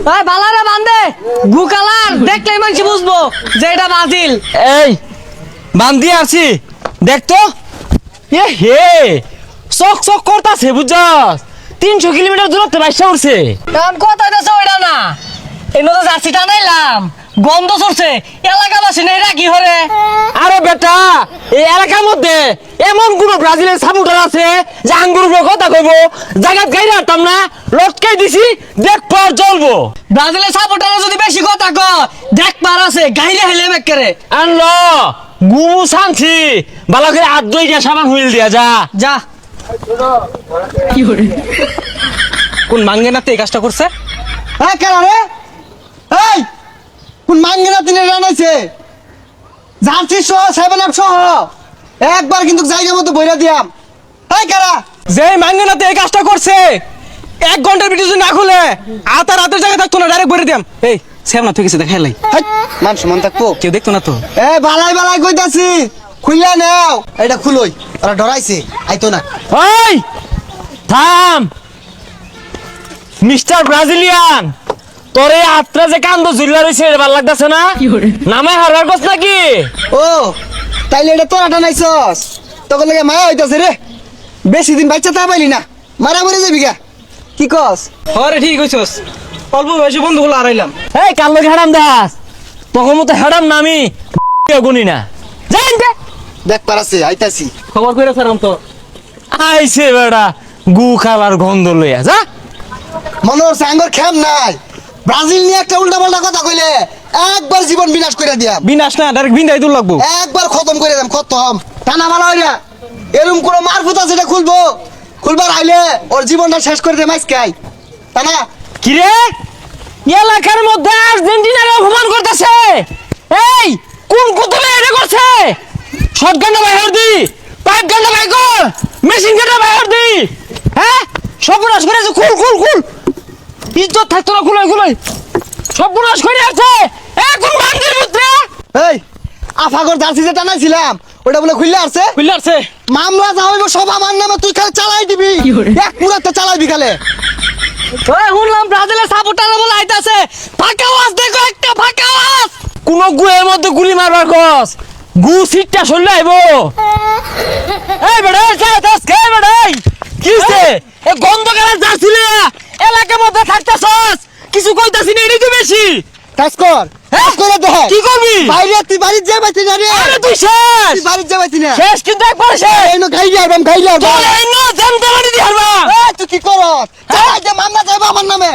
ওই বালারে বান্ধে গু কালার দেখলেই মানুষ বুঝবো যে এটা ব্রাজিল। এই বান্ধি আছি দেখ তো। এ হে চক চক করতাছে বুঝছস, 300 কিলোমিটার দূরত্বে বাইসা উঠছে। কারণ কথা হইতেছে ওইটা না, এই নতুন জার্সি টানাইলাম গন্ধ চড়ছে, এলাকাবাসী নেই রাখি হরে। আরে বেটা এই এলাকার মধ্যে এমন কোন ব্রাজিলের সাপোর্টার আছে যে আঙ্গুর উপরে কথা কইব, জায়গা গাইরা আটতাম না, লটকাই দিছি দেখ পর জ্বলবো। ব্রাজিলের সাপোর্টার যদি বেশি কথা কয় দেখ পার আছে গাইরে হেলে বেকরে আনলো গুমু শান্তি ভালো করে হাত ধুইয়া সাবান হুইল দিয়া যা যা। কোন মাঙ্গে না এই কাজটা করছে? হ্যাঁ কেন রে? এই কোন মাঙ্গেনা তিনে রানাইছে জার্সি সহ 7 আপ সহ একবার কিন্তু জায়গা মতো বইরা দিয়াম। এই কারা যে মাঙ্গে না এই কাজটা করছে 1 ঘন্টার ভিডিও যদি না খুলে আতা রাতের জায়গা থাকতো না, ডাইরেক্ট বইরে দিয়াম। এই সেম না তুই কিছু দেখাইলাই মান সমান থাকবো, কেউ দেখতো না তো। এ বালাই বালাই কইতাছি খুইলা নাও, এটা খুলই, ওরা ডরাইছে আইতো না। ওই থাম মিস্টার ব্রাজিলিয়ান, তোরে আত্রা যে কান্দ ঝুল্লা রইছে ভালো লাগতাছে না? নামে হারার কস নাকি? ও তাইলে এটা তোরা টানাইছস, তখন লাগে মায়া হইতাছে রে। বেশি দিন বাচ্চা তা পাইলি না, মারা মরে যাবি গা। কি কস? আরে ঠিক কইছস, অল্প বয়সে বন্ধুগুলো হারাইলাম। এই কাল লোক হারাম দাস, তখন মতো হারাম না আমি গুনি না। জান দে দেখ পারাছে আইতাছি। খবর কইরা ছাড়াম তো আইছে বেড়া গু খাবার গন্ধ লইয়া যা। মনে হচ্ছে আঙ্গর খেম নাই, ব্রাজিল নিয়ে একটা উল্টা পাল্টা কথা কইলে একবার জীবন বিনাশ করে দিয়া, বিনাশ না ডাইরেক্ট বিন্দাই দূর লাগবো। একবার খতম করে দেম, খতম। টানা মারা হইরা এরম কোন মারফুত আছে এটা খুলবো, খুলবার আইলে ওর জীবনটা শেষ করে দেম আজকে। টানা কি রে এলাকার মধ্যে আর্জেন্টিনার অপমান করতেছে? এই কোন কুতুবে এটা করছে? শটগানটা বাইর দি, পাইপ গানটা বাইর কর, মেশিন গানটা বাইর দি। হ্যাঁ সর্বনাশ করে আছে, খুল খুল খুল, ইজ্জত থাকতো না, খুলাই খুলাই সর্বনাশ করে আছে। কোন বান্দির পুত্র এই আফাগর জার্সি যে টানাইছিলাম ওটা বলে খুললে আসছে, খুললে আছে মামলা যা হইব সব আমার নামে, তুই খালি চালাই দিবি, এক পুরাটা চালাইবি খালে। ওই শুনলাম ব্রাজিলের সাপোর্টার বলে আইতাছে, ফাঁকা আওয়াজ দেখো, একটা ফাঁকা আওয়াজ। কোন গুয়ের মধ্যে গুলি মারবার কস, গু সিটটা সরলে আইবো। এই বেড়া চাইতাস কে বেড়া? কিছে এ গন্ধ গেলা যাচ্ছিলে এলাকার মধ্যে থাকতাছস, কিছু কইতাছিস না, এটাই তো বেশি। কাজ কর, কাজ করে দেখ। কি করবি? বাইরে তুই বাড়ির যা বাইতি না রে, আরে তুই শেষ, তুই বাড়ির যা বাইতি না শেষ কিন্তু একবার শেষ। এই নো খাই যাইবাম, খাই যাইবাম। চল এই নো জানতে পারি দি হারবা। তুই কি করস? চালাই দে, মামলা যাইবা আমার নামে।